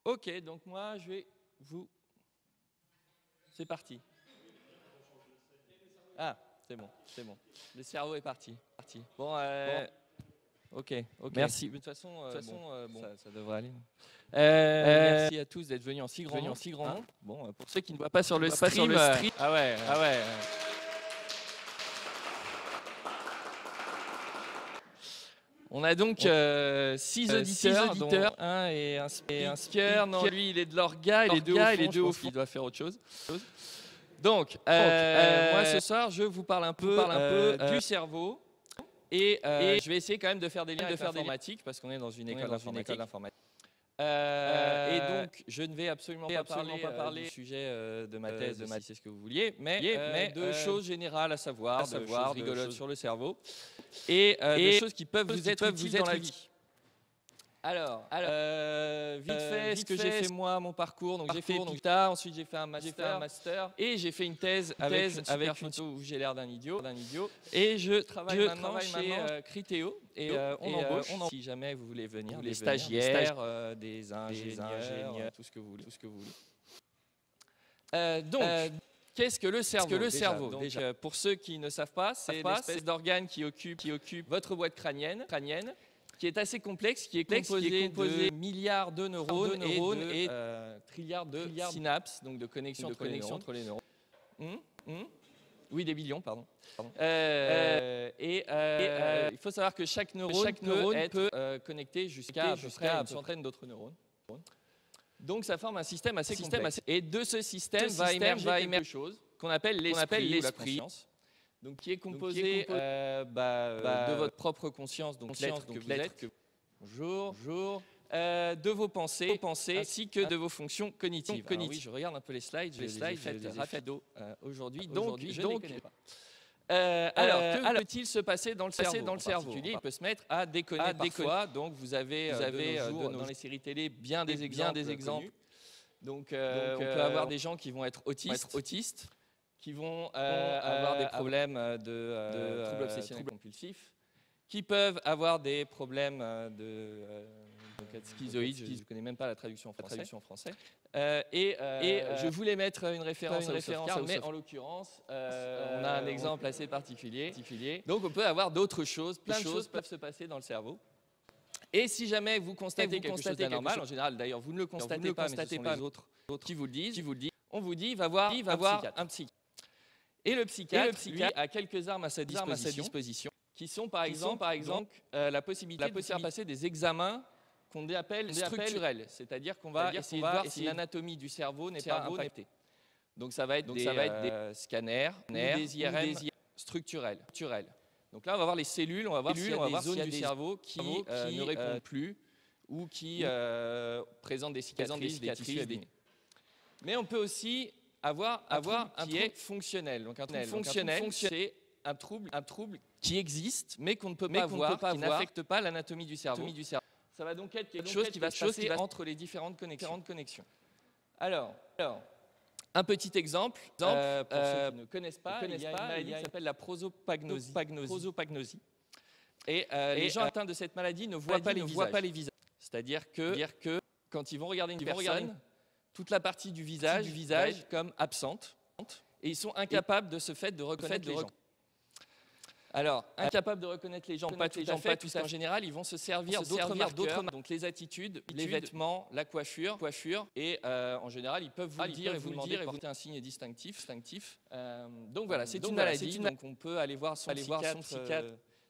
Ok, donc moi, je vais vous... C'est parti. Ah, c'est bon, c'est bon. Le cerveau est parti. Bon, ok. Merci. De toute façon, bon, ça devrait aller. Merci à tous d'être venus en si grand nombre. Bon, pour ceux qui ne voient pas sur le stream, ah ouais. On a donc 6 auditeurs, et un speaker. Non, lui, il est de l'orga, il est deux au fond. Il doit faire autre chose. Donc, moi, ce soir, je vous parle un peu du cerveau. Et je vais essayer quand même de faire des liens avec l'informatique, parce qu'on est dans une école d'informatique. Et donc, je ne vais absolument pas parler du sujet de ma thèse, si c'est ce que vous vouliez, mais de choses générales à savoir, de choses rigolotes sur le cerveau, et de choses qui peuvent vous être utiles dans la vie. Alors, vite fait, ce que j'ai fait moi, mon parcours. Donc j'ai fait Epita, ensuite j'ai fait un master, et j'ai fait une thèse avec une photo où j'ai l'air d'un idiot. Et je travaille maintenant chez Criteo, et on embauche si jamais vous voulez venir, des stagiaires, des ingénieurs, tout ce que vous voulez. Donc, qu'est-ce que le cerveau? Donc, pour ceux qui ne savent pas, c'est l'espèce d'organe qui occupe votre boîte crânienne, qui est assez complexe, qui est composé de milliards de neurones et trilliards de synapses, donc de connexions entre les neurones. Oui, des billions, pardon. Il faut savoir que chaque neurone peut être connecté jusqu'à une centaine d'autres neurones. Donc ça forme un système assez complexe. Et de ce système va émerger quelque chose qu'on appelle l'esprit, la conscience. Donc, qui est composé de votre propre conscience, donc l'être que vous êtes, de vos pensées, ainsi que de vos fonctions cognitives. Alors, oui, je regarde un peu les slides, je les ai faites rapido aujourd'hui, donc je ne les connais pas. Alors, que peut-il se passer dans le cerveau? En particulier, il peut se mettre à déconner parfois. Donc, vous avez dans les séries télé bien des exemples. Donc, on peut avoir des gens qui vont être autistes, qui vont avoir des problèmes de troubles obsessionnels compulsifs, qui peuvent avoir des problèmes de schizoïdes, je ne connais même pas la traduction en français. Je voulais mettre une référence à Softcard, mais en l'occurrence, on a un exemple assez particulier. Donc on peut avoir d'autres choses, plein de choses peuvent se passer dans le cerveau. Et si jamais vous constatez quelque chose d'anormal, en général d'ailleurs vous ne le constatez pas, mais ce sont les autres qui vous le disent, on vous dit va voir un psychiatre. Et le psychiatre, lui, a quelques armes à sa disposition, qui sont par exemple la possibilité de faire passer des examens qu'on appelle structurels, c'est-à-dire qu'on va essayer de voir si l'anatomie du cerveau n'est pas impactée. Donc ça va être des scanners ou des IRM structurels. Donc là, on va voir les cellules, on va voir s'il y a des zones du cerveau qui ne répondent plus ou qui présentent des cicatrices, des tissus abîmés. Mais on peut aussi avoir un trouble fonctionnel. Donc un trouble fonctionnel, c'est un trouble qui existe, mais qu'on ne peut pas voir, qui n'affecte pas l'anatomie du cerveau. Ça va donc être quelque chose qui va se passer entre les différentes connexions. Alors, un petit exemple, pour ceux qui ne connaissent pas, il y a une maladie qui s'appelle la prosopagnosie. Et les gens atteints de cette maladie ne voient pas les visages. C'est-à-dire que quand ils vont regarder une personne, toute la partie du visage va être comme absente, et ils sont incapables de ce fait de reconnaître les gens. Alors, incapables de reconnaître les gens, pas tout à fait, puisqu'en général, ils vont se servir d'autres marqueurs, donc les attitudes, les vêtements, la coiffure, et en général, ils peuvent vous le dire et vous demander de porter un signe distinctif. Donc voilà, c'est une maladie, donc on peut aller voir son psychiatre.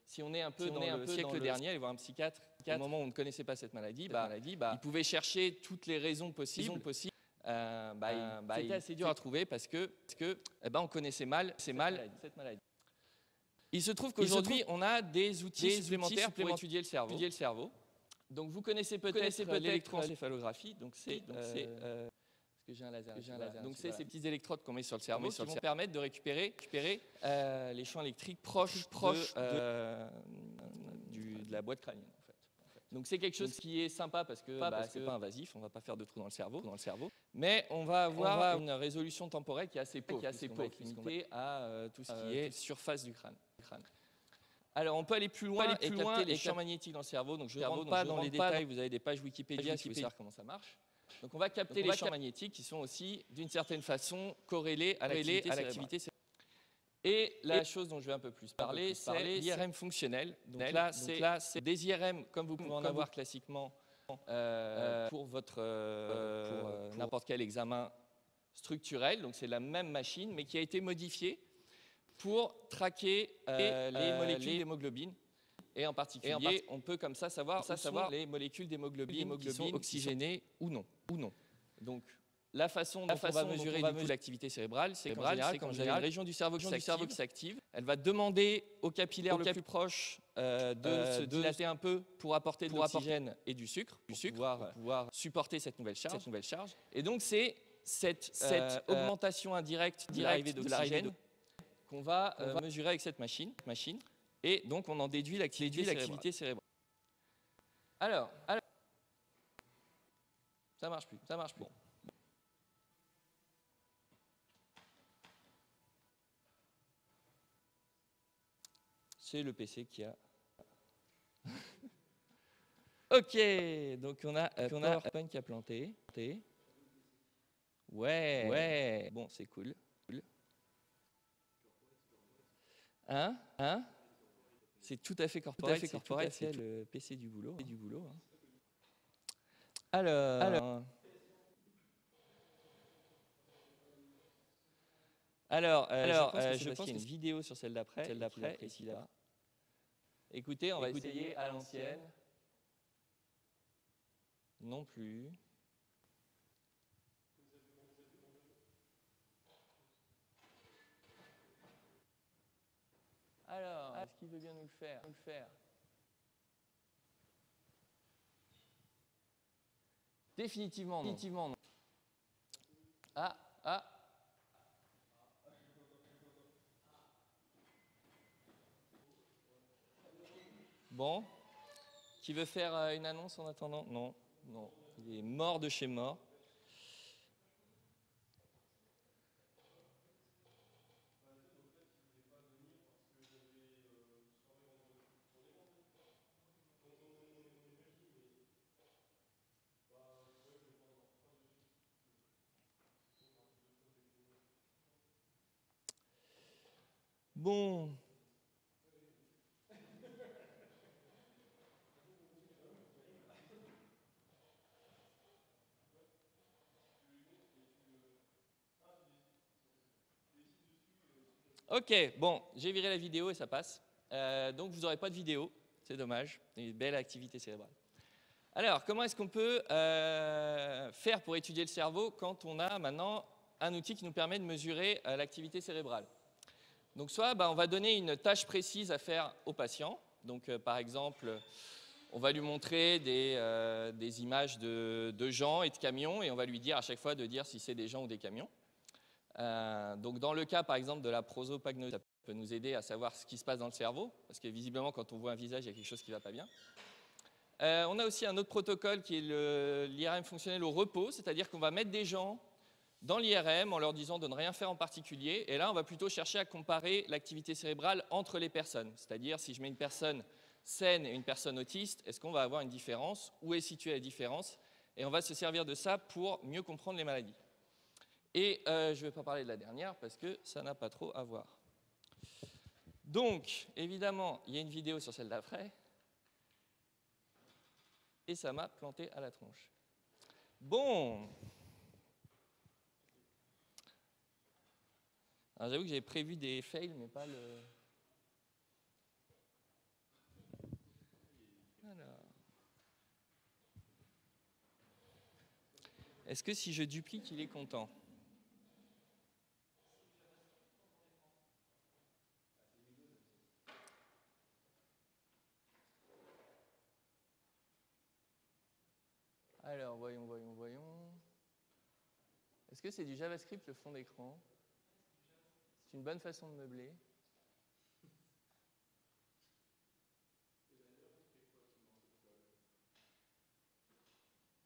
Si on est un peu dans le siècle dernier, aller voir un psychiatre au moment où on ne connaissait pas cette maladie, il pouvait chercher toutes les raisons possibles. C'était assez dur à trouver parce que on connaissait mal cette maladie. Il se trouve qu'aujourd'hui, on a des outils supplémentaires pour étudier le cerveau. Donc, vous connaissez peut-être l'électroencéphalographie. Donc, c'est ces petits électrodes qu'on met sur le cerveau qui vont permettre de récupérer les champs électriques proches de la boîte crânienne. Donc c'est quelque chose qui est sympa parce que c'est pas invasif, on va pas faire de trous dans le cerveau, mais on va avoir une résolution temporelle qui est assez pauvre, limitée à tout ce qui est surface du crâne. Alors on peut aller plus loin et capter les champs magnétiques dans le cerveau, donc je ne rentre pas dans les détails, vous avez des pages Wikipédia si vous voulez savoir comment ça marche. Donc on va capter les champs magnétiques qui sont aussi, d'une certaine façon, corrélés à l'activité cérébrale. Et la chose dont je vais un peu plus parler, c'est l'IRM fonctionnel. Donc là, c'est des IRM, comme vous pouvez en avoir classiquement pour n'importe quel examen structurel. Donc c'est la même machine, mais qui a été modifiée pour traquer les molécules d'hémoglobine. Et en particulier, on peut comme ça savoir les molécules d'hémoglobine qui sont oxygénées ou non. Donc, la façon dont on va mesurer l'activité cérébrale, c'est qu'en général, quand vous avez une région du cerveau qui s'active, elle va demander au capillaire le plus proche de se dilater un peu pour apporter de l'oxygène et du sucre, pour pouvoir supporter cette nouvelle charge. Et donc, c'est cette augmentation indirecte de l'arrivée d'oxygène qu'on va mesurer avec cette machine. Et donc, on en déduit l'activité cérébrale. Alors, ça marche plus. Bon. C'est le PC qui a... Ok, donc on a PowerPoint qui a planté. Ouais. Bon, c'est cool. Hein? C'est tout à fait corporate, c'est le PC du boulot. Hein. Alors, je pense qu'il y a une vidéo sur celle d'après, ici là. Écoutez, on va essayer à l'ancienne. Non plus. Alors, est-ce qu'il veut bien nous le faire? Définitivement non. Ah. Bon. Qui veut faire une annonce en attendant? Non. Il est mort de chez mort. Bon. Ok, bon, j'ai viré la vidéo et ça passe. Donc vous n'aurez pas de vidéo, c'est dommage. Une belle activité cérébrale. Alors, comment est-ce qu'on peut faire pour étudier le cerveau quand on a maintenant un outil qui nous permet de mesurer l'activité cérébrale? Donc soit on va donner une tâche précise à faire au patient. Donc par exemple, on va lui montrer des images de gens et de camions et on va lui dire à chaque fois de dire si c'est des gens ou des camions. Donc dans le cas par exemple de la prosopagnosie, ça peut nous aider à savoir ce qui se passe dans le cerveau, parce que visiblement quand on voit un visage, il y a quelque chose qui ne va pas bien. On a aussi un autre protocole qui est l'IRM fonctionnel au repos, c'est-à-dire qu'on va mettre des gens dans l'IRM en leur disant de ne rien faire en particulier, et là on va plutôt chercher à comparer l'activité cérébrale entre les personnes, c'est-à-dire si je mets une personne saine et une personne autiste, est-ce qu'on va avoir une différence? Où est située la différence? Et on va se servir de ça pour mieux comprendre les maladies. Et je ne vais pas parler de la dernière parce que ça n'a pas trop à voir. Donc, évidemment, il y a une vidéo sur celle d'après. Et ça m'a planté à la tronche. Bon. Alors, j'avoue que j'avais prévu des fails, mais pas le... Alors. Est-ce que si je duplique, il est content? Alors, voyons. Est-ce que c'est du JavaScript le fond d'écran? C'est une bonne façon de meubler.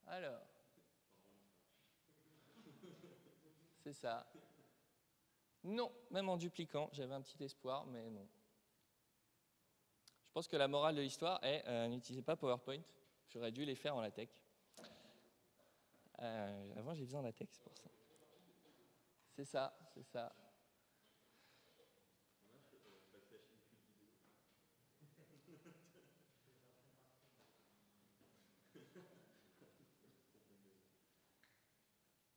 Alors, c'est ça. Non, même en dupliquant, j'avais un petit espoir, mais non. Je pense que la morale de l'histoire est n'utilisez pas PowerPoint. J'aurais dû les faire en LaTeX. Avant, j'ai besoin d'un texte pour ça. C'est ça, c'est ça.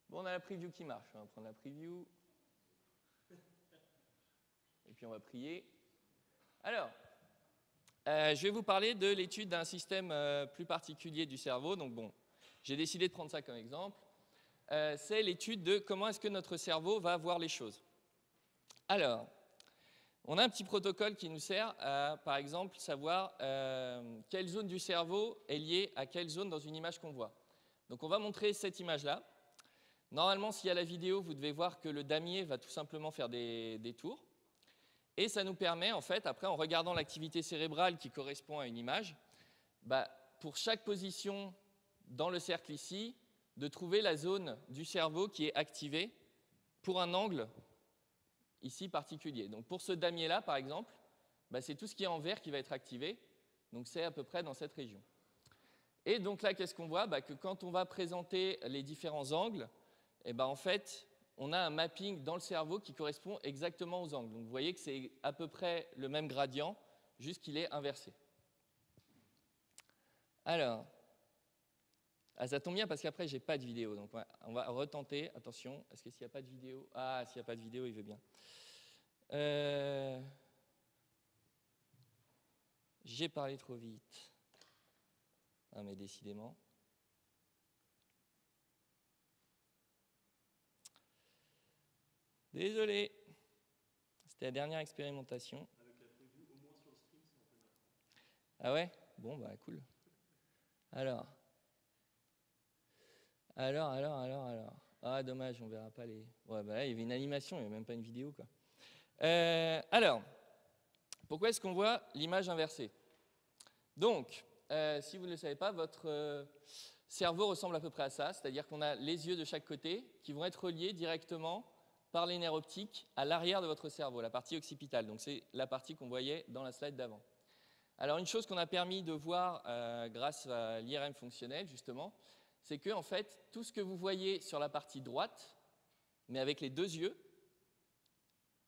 Bon, on a la preview qui marche. On va prendre la preview. Et puis, on va prier. Alors, je vais vous parler de l'étude d'un système plus particulier du cerveau. Donc, bon, j'ai décidé de prendre ça comme exemple. C'est l'étude de comment est-ce que notre cerveau va voir les choses. Alors, on a un petit protocole qui nous sert à, par exemple, savoir quelle zone du cerveau est liée à quelle zone dans une image qu'on voit. Donc, on va montrer cette image-là. Normalement, s'il y a la vidéo, vous devez voir que le damier va tout simplement faire des tours. Et ça nous permet, en fait, après, en regardant l'activité cérébrale qui correspond à une image, pour chaque position dans le cercle ici, de trouver la zone du cerveau qui est activée pour un angle ici particulier. Donc pour ce damier-là, par exemple, c'est tout ce qui est en vert qui va être activé. Donc c'est à peu près dans cette région. Et donc là, qu'est-ce qu'on voit? Que quand on va présenter les différents angles, en fait, on a un mapping dans le cerveau qui correspond exactement aux angles. Donc vous voyez que c'est à peu près le même gradient, juste qu'il est inversé. Alors, ça tombe bien parce qu'après, j'ai pas de vidéo. Donc on va retenter. Attention, est-ce que s'il n'y a pas de vidéo? Ah, s'il n'y a pas de vidéo, il veut bien. J'ai parlé trop vite. Ah, mais décidément. Désolé. C'était la dernière expérimentation. Avec la preview, au moins sur le stream, c'est un peu mieux. Ah ouais? Bon, cool. Alors. Ah, dommage, on verra pas les... Ouais, là, il y avait une animation, il n'y avait même pas une vidéo, quoi. Alors, pourquoi est-ce qu'on voit l'image inversée? Donc, si vous ne le savez pas, votre cerveau ressemble à peu près à ça, c'est-à-dire qu'on a les yeux de chaque côté qui vont être reliés directement par les nerfs optiques à l'arrière de votre cerveau, la partie occipitale. Donc, c'est la partie qu'on voyait dans la slide d'avant. Alors, une chose qu'on a permis de voir grâce à l'IRM fonctionnel, justement, c'est que, en fait, tout ce que vous voyez sur la partie droite, mais avec les deux yeux,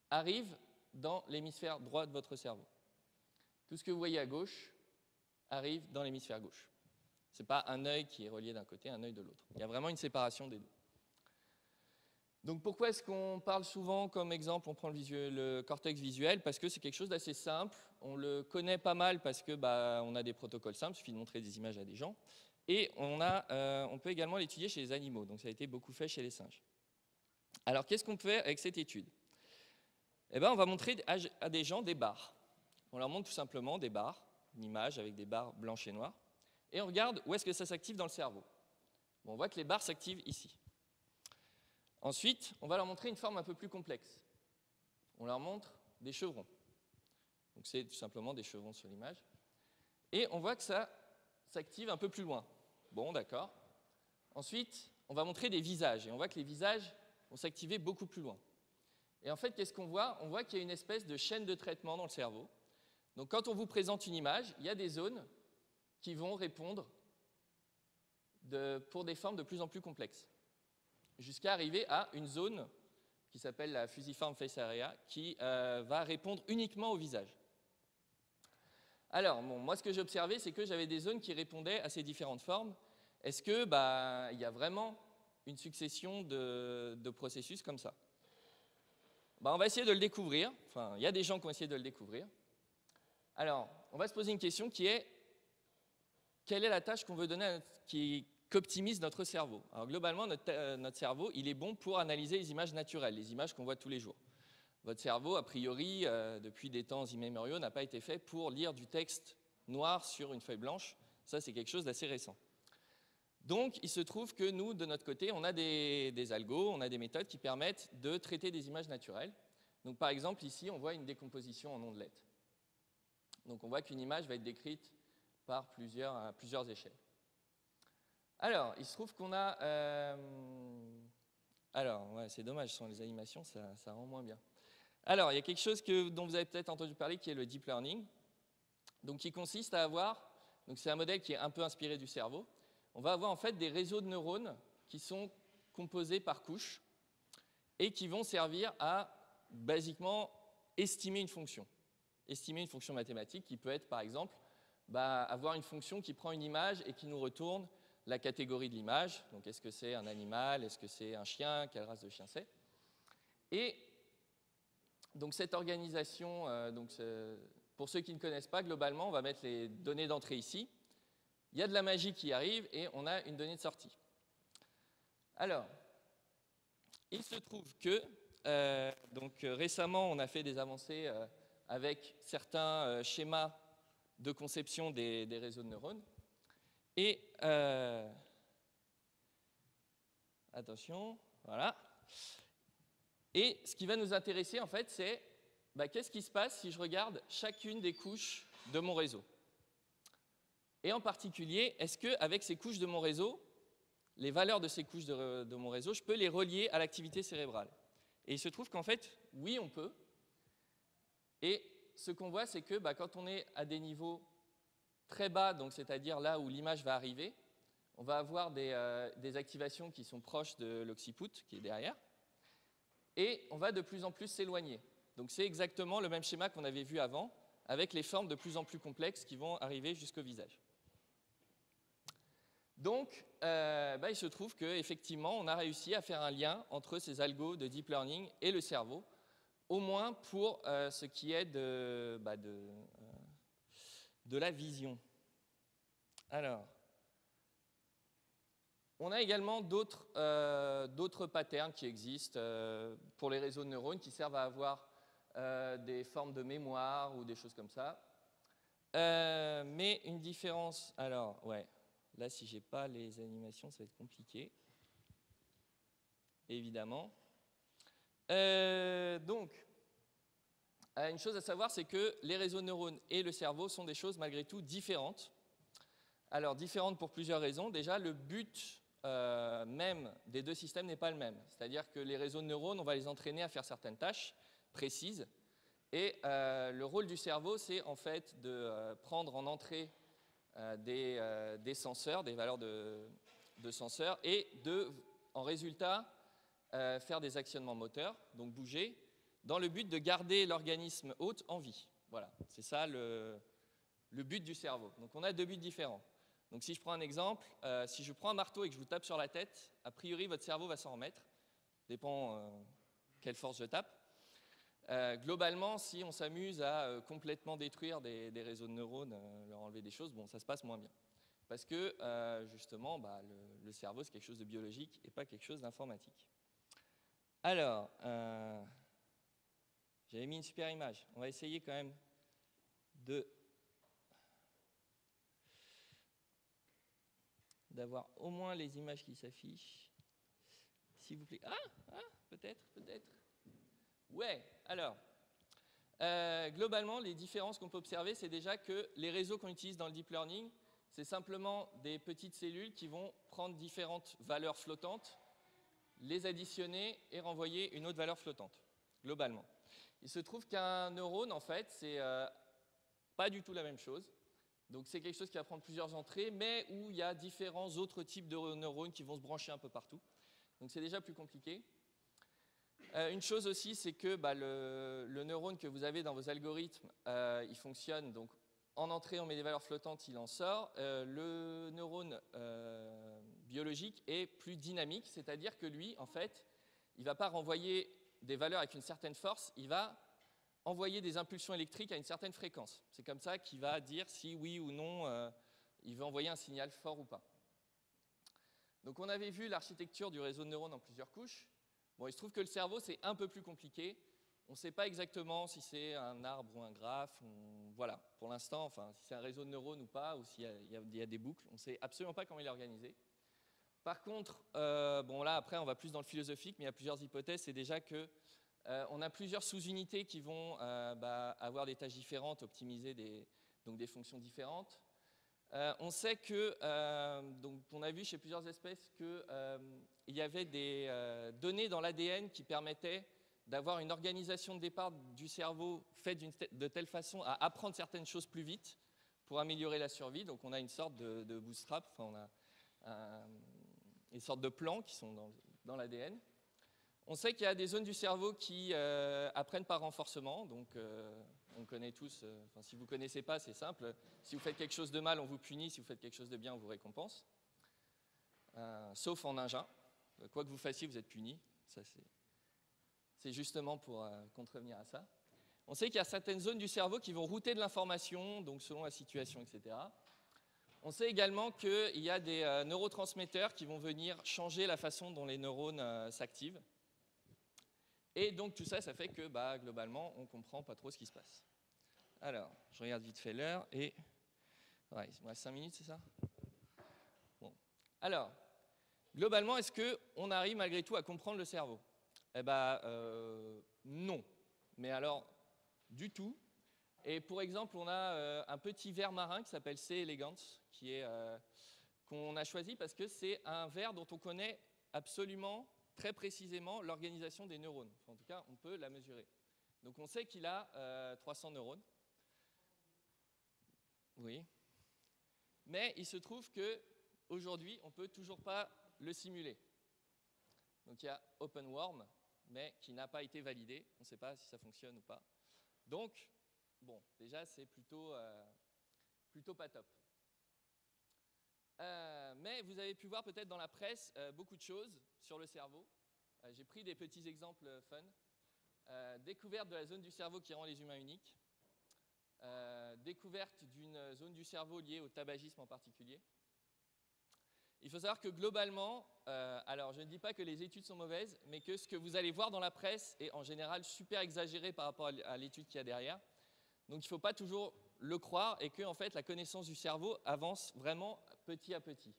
arrive dans l'hémisphère droit de votre cerveau. Tout ce que vous voyez à gauche arrive dans l'hémisphère gauche. Ce n'est pas un œil qui est relié d'un côté, un œil de l'autre. Il y a vraiment une séparation des deux. Donc pourquoi est-ce qu'on parle souvent comme exemple, on prend le cortex visuel? Parce que c'est quelque chose d'assez simple. On le connaît pas mal parce que on a des protocoles simples, il suffit de montrer des images à des gens. Et on peut également l'étudier chez les animaux, donc ça a été beaucoup fait chez les singes. Alors qu'est-ce qu'on fait avec cette étude? On va montrer à des gens des barres. On leur montre tout simplement des barres, une image avec des barres blanches et noires, et on regarde où est-ce que ça s'active dans le cerveau. On voit que les barres s'activent ici. Ensuite, on va leur montrer une forme un peu plus complexe. On leur montre des chevrons. Donc c'est tout simplement des chevrons sur l'image. Et on voit que ça s'active un peu plus loin. Bon, d'accord. Ensuite, on va montrer des visages. Et on voit que les visages vont s'activer beaucoup plus loin. Et en fait, qu'est-ce qu'on voit? On voit qu'il y a une espèce de chaîne de traitement dans le cerveau. Donc quand on vous présente une image, il y a des zones qui vont répondre pour des formes de plus en plus complexes, jusqu'à arriver à une zone qui s'appelle la fusiform face area, qui va répondre uniquement au visage. Alors, moi, ce que j'ai observé, c'est que j'avais des zones qui répondaient à ces différentes formes. Est-ce que il y a vraiment une succession de processus comme ça? On va essayer de le découvrir. Enfin, il y a des gens qui ont essayé de le découvrir. Alors, on va se poser une question qui est: quelle est la tâche qu'on veut donner qui optimise notre cerveau? Alors, globalement, notre cerveau, il est bon pour analyser les images naturelles, les images qu'on voit tous les jours. Votre cerveau, a priori, depuis des temps immémoriaux, n'a pas été fait pour lire du texte noir sur une feuille blanche. Ça, c'est quelque chose d'assez récent. Donc, il se trouve que nous, de notre côté, on a des algos, on a des méthodes qui permettent de traiter des images naturelles. Donc, par exemple, ici, on voit une décomposition en ondelettes. Donc, on voit qu'une image va être décrite par plusieurs échelles. Alors, il se trouve qu'on a... c'est dommage, sans les animations, ça rend moins bien. Alors, il y a quelque chose dont vous avez peut-être entendu parler, qui est le deep learning, donc qui consiste à avoir... Donc, c'est un modèle qui est un peu inspiré du cerveau. On va avoir en fait des réseaux de neurones qui sont composés par couches et qui vont servir à, basiquement, estimer une fonction. Estimer une fonction mathématique qui peut être, par exemple, avoir une fonction qui prend une image et qui nous retourne la catégorie de l'image. Donc, est-ce que c'est un animal? Est-ce que c'est un chien? Quelle race de chien c'est? Et donc, cette organisation, pour ceux qui ne connaissent pas, globalement, on va mettre les données d'entrée ici. Il y a de la magie qui arrive et on a une donnée de sortie. Alors, il se trouve que récemment, on a fait des avancées avec certains schémas de conception des réseaux de neurones. Et attention, voilà. Et ce qui va nous intéresser, en fait, c'est qu'est-ce qui se passe si je regarde chacune des couches de mon réseau. Et en particulier, est-ce qu'avec ces couches de mon réseau, les valeurs de ces couches de mon réseau, je peux les relier à l'activité cérébrale? Et il se trouve qu'en fait, oui, on peut. Et ce qu'on voit, c'est que quand on est à des niveaux très bas, donc c'est-à-dire là où l'image va arriver, on va avoir des activations qui sont proches de l'occiput, qui est derrière, et on va de plus en plus s'éloigner. Donc c'est exactement le même schéma qu'on avait vu avant, avec les formes de plus en plus complexes qui vont arriver jusqu'au visage. Donc, il se trouve qu'effectivement, on a réussi à faire un lien entre ces algos de deep learning et le cerveau, au moins pour ce qui est de la vision. Alors, on a également d'autres patterns qui existent pour les réseaux de neurones qui servent à avoir des formes de mémoire ou des choses comme ça. Mais une différence... Alors, ouais, là, si je n'ai pas les animations, ça va être compliqué. Évidemment. Donc, une chose à savoir, c'est que les réseaux de neurones et le cerveau sont des choses malgré tout différentes. Alors, différentes pour plusieurs raisons. Déjà, le but même des deux systèmes n'est pas le même. C'est-à-dire que les réseaux de neurones, on va les entraîner à faire certaines tâches précises. Et le rôle du cerveau, c'est en fait de prendre en entrée des senseurs, des valeurs de senseurs, et en résultat, faire des actionnements moteurs, donc bouger, dans le but de garder l'organisme hôte en vie. Voilà, c'est ça le but du cerveau. Donc on a deux buts différents. Donc si je prends un exemple, si je prends un marteau et que je vous tape sur la tête, a priori votre cerveau va s'en remettre, dépend quelle force je tape. Globalement, si on s'amuse à complètement détruire des réseaux de neurones, leur enlever des choses, bon, ça se passe moins bien. Parce que justement, le cerveau c'est quelque chose de biologique et pas quelque chose d'informatique. Alors, j'avais mis une super image. On va essayer quand même d'avoir au moins les images qui s'affichent. S'il vous plaît. Peut-être. Ouais, alors, globalement, les différences qu'on peut observer, c'est déjà que les réseaux qu'on utilise dans le deep learning, c'est simplement des petites cellules qui vont prendre différentes valeurs flottantes, les additionner et renvoyer une autre valeur flottante, globalement. Il se trouve qu'un neurone, en fait, c'est pas du tout la même chose. Donc c'est quelque chose qui va prendre plusieurs entrées, mais où il y a différents autres types de neurones qui vont se brancher un peu partout. Donc c'est déjà plus compliqué. Une chose aussi, c'est que le neurone que vous avez dans vos algorithmes, il fonctionne. Donc en entrée, on met des valeurs flottantes, il en sort. Le neurone biologique est plus dynamique, c'est-à-dire que lui, en fait, il ne va pas renvoyer des valeurs avec une certaine force, il va envoyer des impulsions électriques à une certaine fréquence. C'est comme ça qu'il va dire si oui ou non il veut envoyer un signal fort ou pas. Donc on avait vu l'architecture du réseau de neurones en plusieurs couches. Bon, il se trouve que le cerveau, c'est un peu plus compliqué. On ne sait pas exactement si c'est un arbre ou un graphe. Voilà, pour l'instant, enfin, si c'est un réseau de neurones ou pas, ou s'il y a des boucles, on ne sait absolument pas comment il est organisé. Par contre, bon là, après, on va plus dans le philosophique, mais il y a plusieurs hypothèses. C'est déjà que on a plusieurs sous-unités qui vont avoir des tâches différentes, optimiser donc des fonctions différentes. On sait que, donc on a vu chez plusieurs espèces qu'il y avait des données dans l'ADN qui permettaient d'avoir une organisation de départ du cerveau faite de telle façon à apprendre certaines choses plus vite pour améliorer la survie. Donc on a une sorte de bootstrap, enfin, on a des sortes de plans qui sont dans l'ADN. On sait qu'il y a des zones du cerveau qui apprennent par renforcement, donc on connaît tous, si vous ne connaissez pas, c'est simple, si vous faites quelque chose de mal, on vous punit, si vous faites quelque chose de bien, on vous récompense, sauf en ninja, quoi que vous fassiez, vous êtes puni, ça c'est justement pour contrevenir à ça. On sait qu'il y a certaines zones du cerveau qui vont router de l'information, donc selon la situation, etc. On sait également qu'il y a des neurotransmetteurs qui vont venir changer la façon dont les neurones s'activent. Et donc tout ça, ça fait que globalement, on ne comprend pas trop ce qui se passe. Alors, je regarde vite fait l'heure et... Ouais, il me reste 5 minutes, c'est ça? Bon. Alors, globalement, est-ce qu'on arrive malgré tout à comprendre le cerveau? Eh bien, non. Mais alors, du tout. Et pour exemple, on a un petit ver marin qui s'appelle C. elegans, qu'on a choisi parce que c'est un ver dont on connaît absolument très précisément l'organisation des neurones. Enfin, en tout cas, on peut la mesurer. Donc on sait qu'il a 300 neurones. Oui. Mais il se trouve qu'aujourd'hui, on ne peut toujours pas le simuler. Donc il y a OpenWorm, mais qui n'a pas été validé. On ne sait pas si ça fonctionne ou pas. Donc, bon, déjà, c'est plutôt pas top. Mais vous avez pu voir peut-être dans la presse beaucoup de choses sur le cerveau. J'ai pris des petits exemples fun. Découverte de la zone du cerveau qui rend les humains uniques. Découverte d'une zone du cerveau liée au tabagisme en particulier. Il faut savoir que globalement, alors je ne dis pas que les études sont mauvaises, mais que ce que vous allez voir dans la presse est en général super exagéré par rapport à l'étude qu'il y a derrière. Donc il ne faut pas toujours le croire et que en fait, la connaissance du cerveau avance vraiment petit à petit.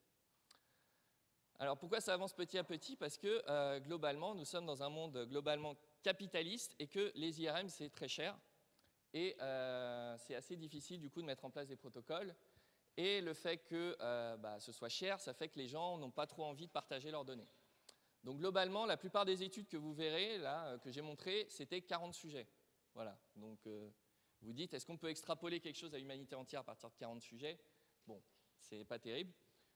Alors pourquoi ça avance petit à petit? Parce que globalement, nous sommes dans un monde globalement capitaliste et que les IRM, c'est très cher. Et c'est assez difficile du coup de mettre en place des protocoles. Et le fait que ce soit cher, ça fait que les gens n'ont pas trop envie de partager leurs données. Donc globalement, la plupart des études que vous verrez, là, que j'ai montrées, c'était 40 sujets. Voilà. Donc vous dites, est-ce qu'on peut extrapoler quelque chose à l'humanité entière à partir de 40 sujets? Bon, c'est pas terrible.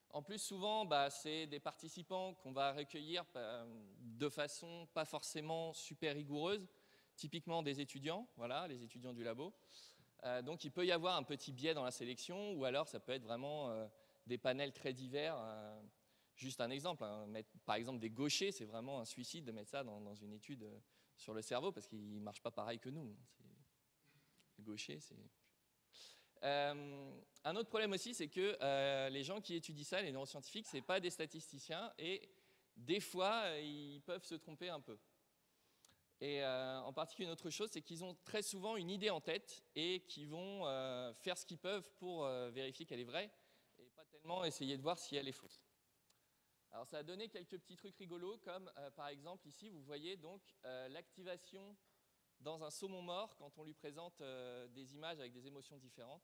En plus, souvent, c'est des participants qu'on va recueillir de façon pas forcément super rigoureuse, typiquement des étudiants, voilà, les étudiants du labo. Donc il peut y avoir un petit biais dans la sélection, ou alors ça peut être vraiment des panels très divers. Juste un exemple, mettre, par exemple des gauchers, c'est vraiment un suicide de mettre ça dans une étude sur le cerveau, parce qu'ils ne marchent pas pareil que nous. Les gauchers, c'est... un autre problème aussi, c'est que les gens qui étudient ça, les neuroscientifiques, ce n'est pas des statisticiens, et des fois, ils peuvent se tromper un peu. Et en particulier, une autre chose, c'est qu'ils ont très souvent une idée en tête et qu'ils vont faire ce qu'ils peuvent pour vérifier qu'elle est vraie et pas tellement essayer de voir si elle est fausse. Alors ça a donné quelques petits trucs rigolos, comme par exemple ici, vous voyez donc l'activation dans un saumon mort quand on lui présente des images avec des émotions différentes.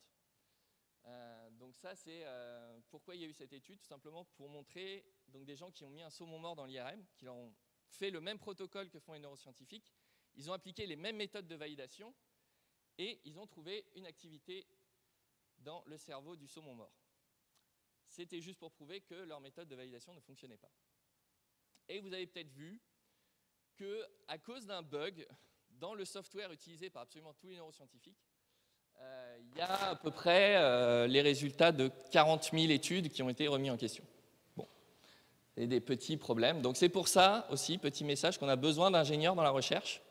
Donc ça, c'est pourquoi il y a eu cette étude, tout simplement pour montrer donc, des gens qui ont mis un saumon mort dans l'IRM, qui leur ont fait le même protocole que font les neuroscientifiques, ils ont appliqué les mêmes méthodes de validation et ils ont trouvé une activité dans le cerveau du saumon mort. C'était juste pour prouver que leur méthode de validation ne fonctionnait pas. Et vous avez peut-être vu qu'à cause d'un bug dans le software utilisé par absolument tous les neuroscientifiques, il y a à peu près les résultats de 40 000 études qui ont été remis en question. Et des petits problèmes. Donc c'est pour ça aussi, petit message, qu'on a besoin d'ingénieurs dans la recherche.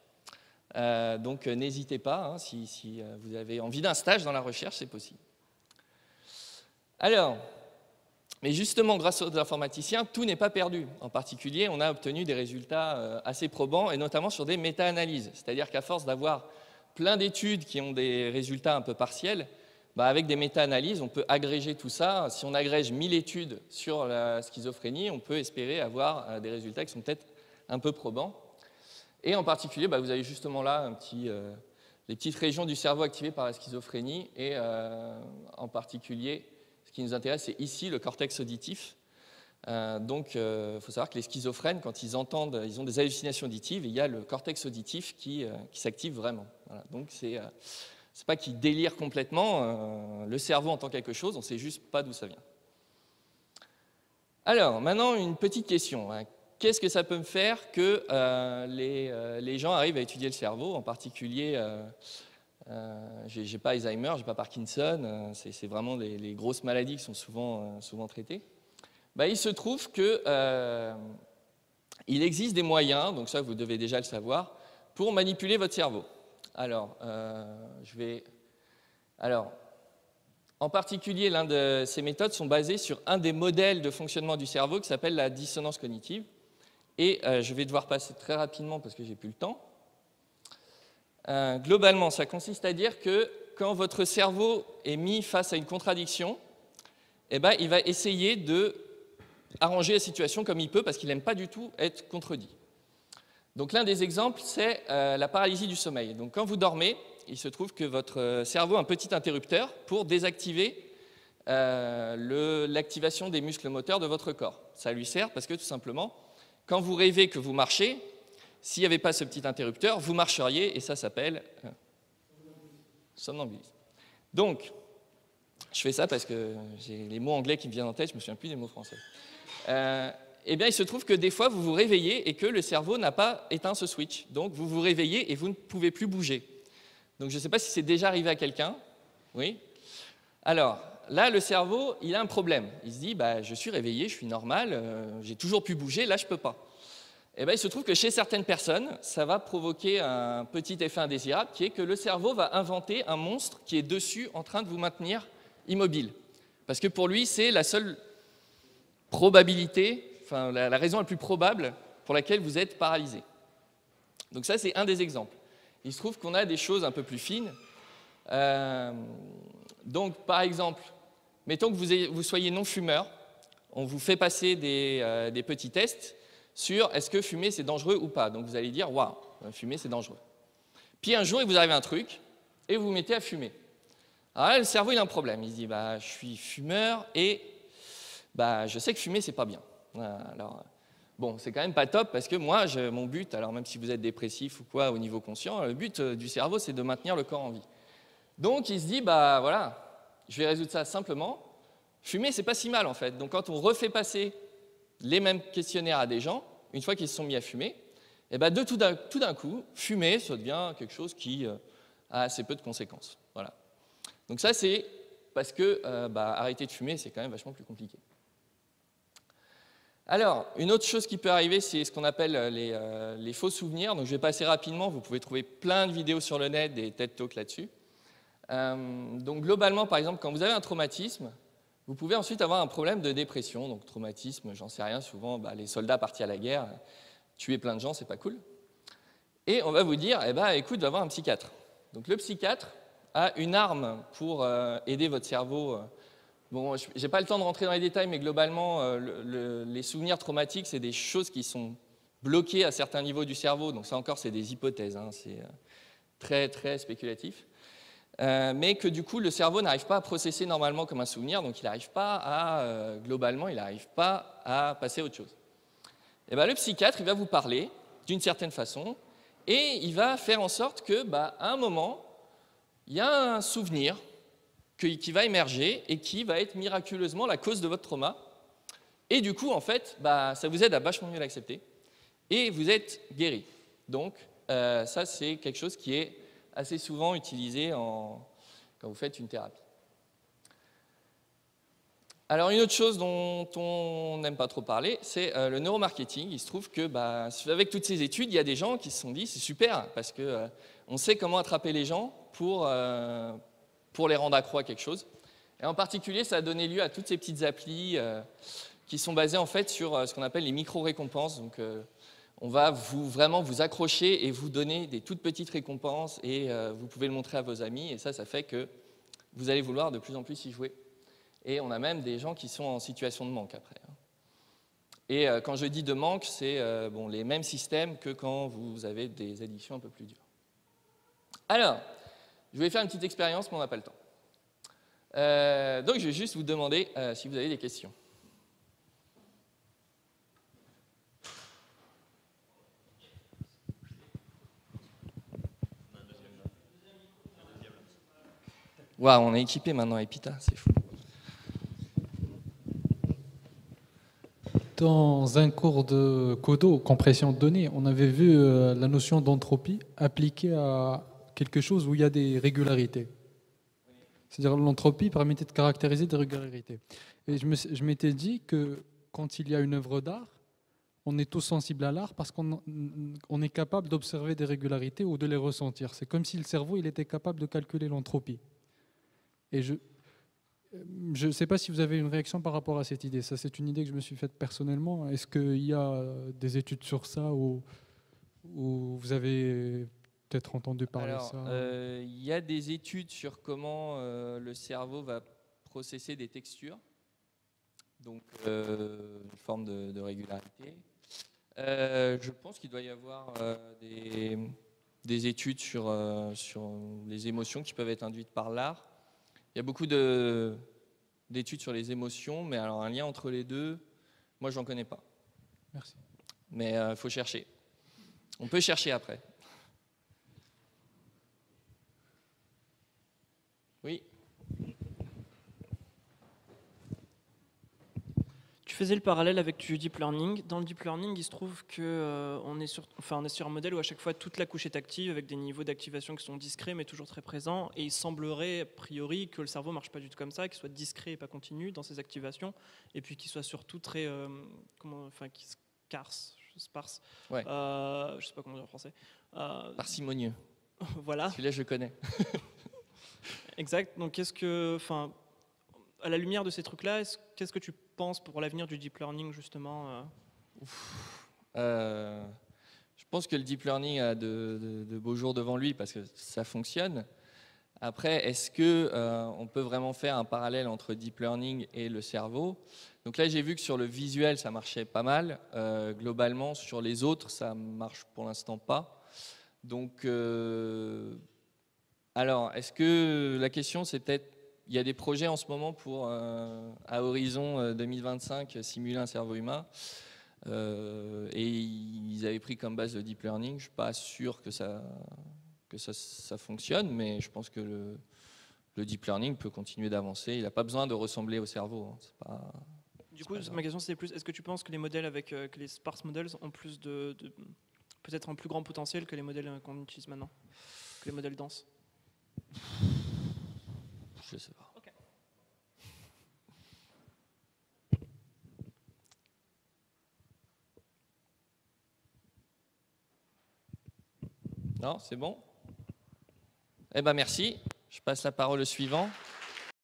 Donc n'hésitez pas, si vous avez envie d'un stage dans la recherche, c'est possible. Alors, mais justement, grâce aux informaticiens, tout n'est pas perdu. En particulier, on a obtenu des résultats assez probants, et notamment sur des méta-analyses. C'est-à-dire qu'à force d'avoir plein d'études qui ont des résultats un peu partiels, avec des méta-analyses, on peut agréger tout ça. Si on agrège 1000 études sur la schizophrénie, on peut espérer avoir des résultats qui sont peut-être un peu probants. Et en particulier, vous avez justement là les petites régions du cerveau activées par la schizophrénie. Et en particulier, ce qui nous intéresse, c'est ici le cortex auditif. Donc, il faut savoir que les schizophrènes, quand ils entendent, ils ont des hallucinations auditives, et il y a le cortex auditif qui s'active vraiment. Voilà. Donc, c'est pas qu'ils délirent complètement, le cerveau entend quelque chose, on ne sait juste pas d'où ça vient. Alors, maintenant, une petite question. Qu'est-ce que ça peut me faire que les gens arrivent à étudier le cerveau, en particulier, je n'ai pas Alzheimer, je n'ai pas Parkinson, c'est vraiment les grosses maladies qui sont souvent traitées. Il se trouve qu'il existe des moyens, donc ça vous devez déjà le savoir, pour manipuler votre cerveau. Alors, en particulier, l'une de ces méthodes sont basées sur un des modèles de fonctionnement du cerveau qui s'appelle la dissonance cognitive. Et je vais devoir passer très rapidement parce que j'ai plus le temps. Globalement, ça consiste à dire que quand votre cerveau est mis face à une contradiction, il va essayer d'arranger la situation comme il peut parce qu'il n'aime pas du tout être contredit. Donc l'un des exemples, c'est la paralysie du sommeil. Donc quand vous dormez, il se trouve que votre cerveau a un petit interrupteur pour désactiver l'activation des muscles moteurs de votre corps. Ça lui sert parce que tout simplement, quand vous rêvez que vous marchez, s'il n'y avait pas ce petit interrupteur, vous marcheriez et ça s'appelle somnambulisme. Donc, je fais ça parce que j'ai les mots anglais qui me viennent en tête, je ne me souviens plus des mots français. Il se trouve que des fois, vous vous réveillez et que le cerveau n'a pas éteint ce switch. Donc, vous vous réveillez et vous ne pouvez plus bouger. Donc, je ne sais pas si c'est déjà arrivé à quelqu'un. Oui. Alors, là, le cerveau, il a un problème. Il se dit, je suis réveillé, je suis normal, j'ai toujours pu bouger, là, je ne peux pas. Il se trouve que chez certaines personnes, ça va provoquer un petit effet indésirable, qui est que le cerveau va inventer un monstre qui est dessus en train de vous maintenir immobile. Parce que pour lui, c'est la seule probabilité, enfin, la raison la plus probable pour laquelle vous êtes paralysé. Donc ça, c'est un des exemples. Il se trouve qu'on a des choses un peu plus fines. Donc, par exemple, mettons que vous soyez non-fumeur, on vous fait passer des petits tests sur est-ce que fumer c'est dangereux ou pas. Donc vous allez dire, waouh, fumer c'est dangereux. Puis un jour, il vous arrive un truc et vous vous mettez à fumer. Alors là, le cerveau, il a un problème. Il se dit, je suis fumeur et je sais que fumer c'est pas bien. Alors, bon, c'est quand même pas top parce que moi, mon but, alors même si vous êtes dépressif ou quoi au niveau conscient, le but du cerveau, c'est de maintenir le corps en vie. Donc, il se dit, voilà, je vais résoudre ça simplement. Fumer, c'est pas si mal, en fait. Donc, quand on refait passer les mêmes questionnaires à des gens, une fois qu'ils se sont mis à fumer, tout d'un coup, fumer, ça devient quelque chose qui a assez peu de conséquences. Voilà. Donc ça, c'est parce que arrêter de fumer, c'est quand même vachement plus compliqué. Alors, une autre chose qui peut arriver, c'est ce qu'on appelle les faux souvenirs. Donc, je vais passer rapidement. Vous pouvez trouver plein de vidéos sur le net, des TED Talks là-dessus. Donc, globalement, par exemple, quand vous avez un traumatisme, vous pouvez ensuite avoir un problème de dépression. Donc, traumatisme, j'en sais rien. Souvent, les soldats partis à la guerre, tuer plein de gens, c'est pas cool. Et on va vous dire, écoute, va voir un psychiatre. Donc, le psychiatre a une arme pour aider votre cerveau. Bon, je n'ai pas le temps de rentrer dans les détails, mais globalement, les souvenirs traumatiques, c'est des choses qui sont bloquées à certains niveaux du cerveau. Donc ça encore, c'est des hypothèses, hein, c'est très, très spéculatif. Mais que du coup, le cerveau n'arrive pas à processer normalement comme un souvenir, donc il n'arrive pas à, globalement, il n'arrive pas à passer à autre chose. Et le psychiatre, il va vous parler d'une certaine façon, et il va faire en sorte que, à un moment, il y a un souvenir qui va émerger et qui va être miraculeusement la cause de votre trauma. Et du coup, en fait, ça vous aide à vachement mieux l'accepter. Et vous êtes guéri. Donc, ça, c'est quelque chose qui est assez souvent utilisé quand vous faites une thérapie. Alors, une autre chose dont on n'aime pas trop parler, c'est le neuromarketing. Il se trouve que, avec toutes ces études, il y a des gens qui se sont dit, c'est super, parce qu'on sait comment attraper les gens pour les rendre accro à quelque chose. Et en particulier, ça a donné lieu à toutes ces petites applis qui sont basées en fait sur ce qu'on appelle les micro-récompenses. Donc, on va vraiment vous accrocher et vous donner des toutes petites récompenses et vous pouvez le montrer à vos amis. Et ça fait que vous allez vouloir de plus en plus y jouer. Et on a même des gens qui sont en situation de manque après. Et quand je dis de manque, c'est les mêmes systèmes que quand vous avez des addictions un peu plus dures. Alors, je vais faire une petite expérience, mais on n'a pas le temps. Donc, je vais juste vous demander si vous avez des questions. Waouh, on est équipé maintenant à Epita, c'est fou. Dans un cours de Codo, compression de données, on avait vu la notion d'entropie appliquée à quelque chose où il y a des régularités. C'est-à-dire l'entropie permettait de caractériser des régularités. Et je m'étais dit que quand il y a une œuvre d'art, on est tous sensibles à l'art parce qu'on est capable d'observer des régularités ou de les ressentir. C'est comme si le cerveau il était capable de calculer l'entropie. Et je ne sais pas si vous avez une réaction par rapport à cette idée. Ça, c'est une idée que je me suis faite personnellement. Est-ce qu'il y a des études sur ça ou vous avez peut-être entendu parler de ça? Il y a des études sur comment le cerveau va processer des textures, donc une forme de régularité. Je pense qu'il doit y avoir des études sur les émotions qui peuvent être induites par l'art. Il y a beaucoup d'études sur les émotions, mais alors un lien entre les deux, moi j'en connais pas. Merci. Mais il faut chercher. On peut chercher après. Oui. Tu faisais le parallèle avec du deep learning. Dans le deep learning, il se trouve qu'on est sur un modèle où à chaque fois toute la couche est active avec des niveaux d'activation qui sont discrets mais toujours très présents. Et il semblerait a priori que le cerveau ne marche pas du tout comme ça, qu'il soit discret et pas continu dans ses activations, et puis qu'il soit surtout très sparse. Ouais. Je sais pas comment dire en français. Parcimonieux. Voilà. Celui-là, je connais. Exact. Donc, à la lumière de ces trucs-là, qu'est-ce que tu penses pour l'avenir du deep learning, justement Je pense que le deep learning a de beaux jours devant lui parce que ça fonctionne. Après, est-ce qu'on peut vraiment faire un parallèle entre deep learning et le cerveau? Donc là, j'ai vu que sur le visuel, ça marchait pas mal. Globalement, sur les autres, ça marche pour l'instant pas. Donc, alors, est-ce que la question, c'est peut-être, il y a des projets en ce moment pour, à horizon 2025, simuler un cerveau humain. Et ils avaient pris comme base le deep learning. Je ne suis pas sûr que ça fonctionne, mais je pense que le deep learning peut continuer d'avancer. Il n'a pas besoin de ressembler au cerveau. Du coup, ma question c'était plus, est-ce que tu penses que les modèles que les sparse models ont plus peut-être un plus grand potentiel que les modèles qu'on utilise maintenant, que les modèles denses? Je ne sais pas. Okay. Non, c'est bon? Eh bien, merci. Je passe la parole au suivant.